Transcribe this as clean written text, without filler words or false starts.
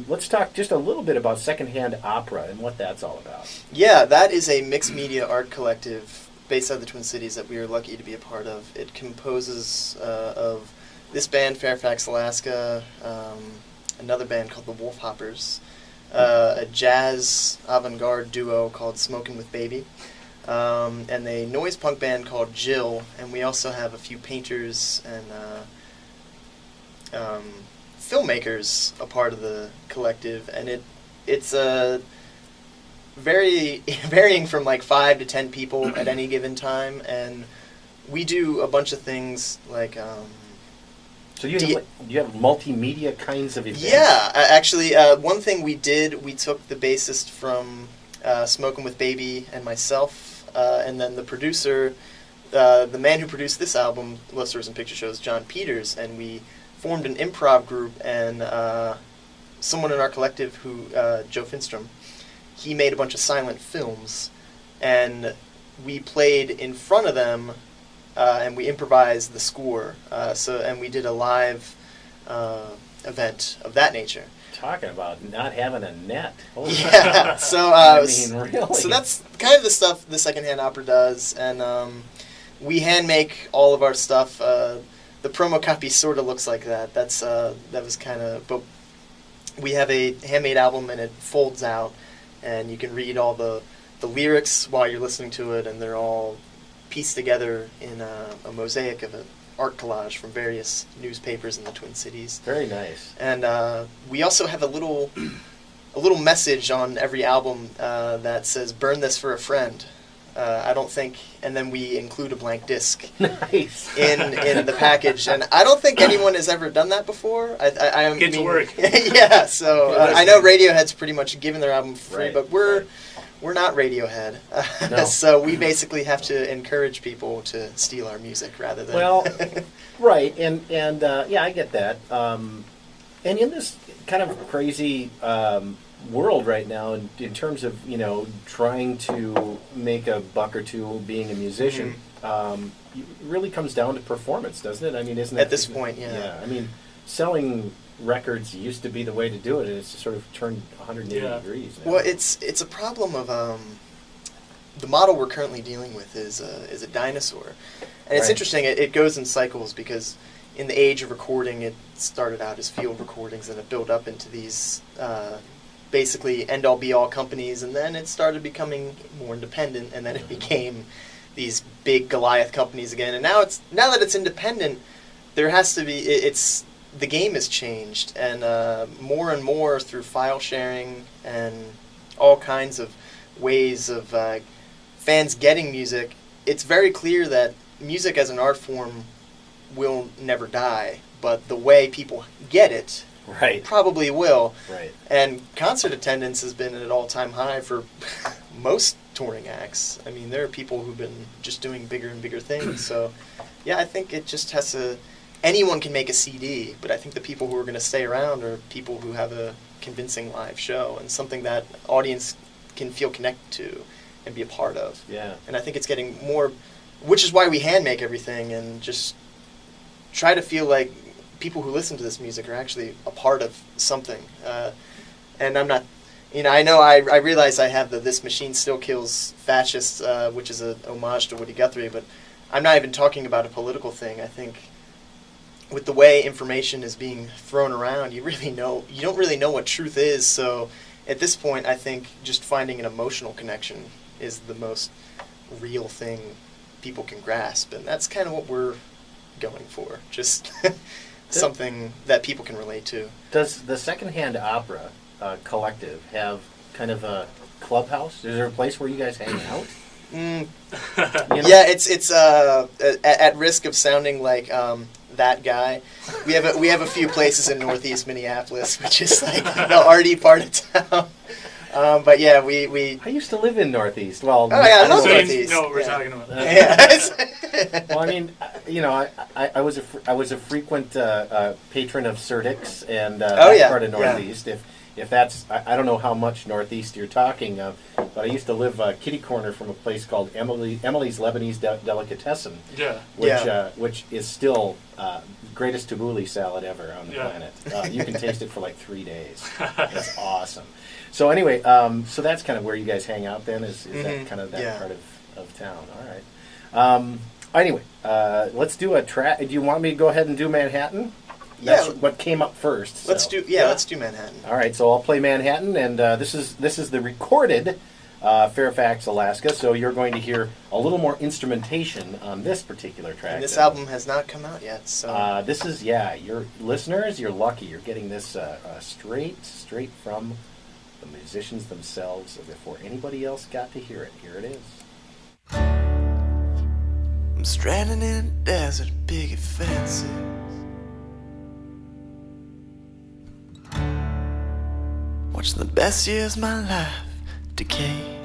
Let's talk just a little bit about Secondhand Opera and what that's all about. Yeah, that is a mixed media art collective based out of the Twin Cities that we are lucky to be a part of. It composes of this band, Fairfax, Alaska, another band called the Wolf Hoppers, a jazz avant-garde duo called Smokin' with Baby, and a noise punk band called Jill, and we also have a few painters and filmmakers a part of the collective, and it's varying from like 5 to 10 people at any given time, and we do a bunch of things like So you have multimedia kinds of events? yeah, actually one thing we did, we took the bassist from Smokin' with Baby and myself, and then the producer, the man who produced this album, Love Stories and Picture Shows, John Peters, and we formed an improv group, and someone in our collective who, Joe Finstrom, he made a bunch of silent films, and we played in front of them, and we improvised the score, and we did a live event of that nature. Talking about not having a net. Holy Yeah, so really? So that's kind of the stuff the Secondhand Opera does, and we hand make all of our stuff. The promo copy sort of looks like that. That was kind of, but we have a handmade album, and it folds out, and you can read all the lyrics while you're listening to it, and they're all pieced together in a mosaic of an art collage from various newspapers in the Twin Cities. Very nice. And we also have a little message on every album that says "Burn this for a friend." I don't think, and then we include a blank disc Nice. in the package, and I don't think anyone has ever done that before. I Get to work. Yeah, so I know Radiohead's pretty much given their album free, Right, but we're not Radiohead, No. so we basically have to encourage people to steal our music rather than. Well, right, and yeah, I get that. And in this kind of crazy world right now, in terms of trying to make a buck or two being a musician, it really comes down to performance, doesn't it? I mean, isn't it? At this point, yeah. Yeah, I mean, selling records used to be the way to do it, and it's sort of turned 180 degrees now. Well, it's a problem of the model we're currently dealing with is a dinosaur, and it's Right. interesting. It goes in cycles because in the age of recording, it started out as field recordings, and it built up into these basically end-all be-all companies, and then it started becoming more independent, and then it became these big Goliath companies again. And now that it's independent, there has to be the game has changed, and more through file sharing and all kinds of ways of fans getting music. It's very clear that music as an art form will never die, but the way people get it Right. probably will. Right. And concert attendance has been at an all-time high for most touring acts. I mean, there are people who've been just doing bigger and bigger things. So, yeah, I think it just has to. Anyone can make a CD, but I think the people who are going to stay around are people who have a convincing live show and something that audience can feel connected to and be a part of. Yeah. And I think it's getting more, which is why we hand make everything and just try to feel like people who listen to this music are actually a part of something. And I'm not, I realize I have the "This Machine Still Kills Fascists," which is a homage to Woody Guthrie, but I'm not even talking about a political thing. I think with the way information is being thrown around, you don't really know what truth is. So at this point, I think just finding an emotional connection is the most real thing people can grasp, and that's kind of what we're going for. Just something that people can relate to. Does the Secondhand Opera collective have kind of a clubhouse? Is there a place where you guys hang out? Yeah, it's at risk of sounding like that guy. We have a few places in Northeast Minneapolis, which is like the arty part of town. But yeah, we. I used to live in Northeast. Well, Oh yeah, I love So Northeast. you know what we're Yeah. talking about. Yeah. well, I mean, I was a frequent patron of Surdyk's and Oh, that yeah, part of yeah. Northeast. if that's, I don't know how much northeast you're talking of, but I used to live kitty corner from a place called Emily's Lebanese Delicatessen. Yeah. Which is still greatest tabbouleh salad ever on the planet. You can taste it for like 3 days. It's awesome. So anyway, so that's kind of where you guys hang out then, is that kind of that part of town. All right. Anyway, let's do a track. Do you want me to go ahead and do Manhattan? That's what came up first. So. Let's do Manhattan. All right, so I'll play Manhattan, and this is the recorded Fairfax, Alaska. So you're going to hear a little more instrumentation on this particular track. And this album has not come out yet, so this is your listeners. You're lucky. You're getting this straight from the musicians themselves, before anybody else got to hear it. Here it is. I'm stranded in a desert, big and fancy. Watching the best years of my life decay.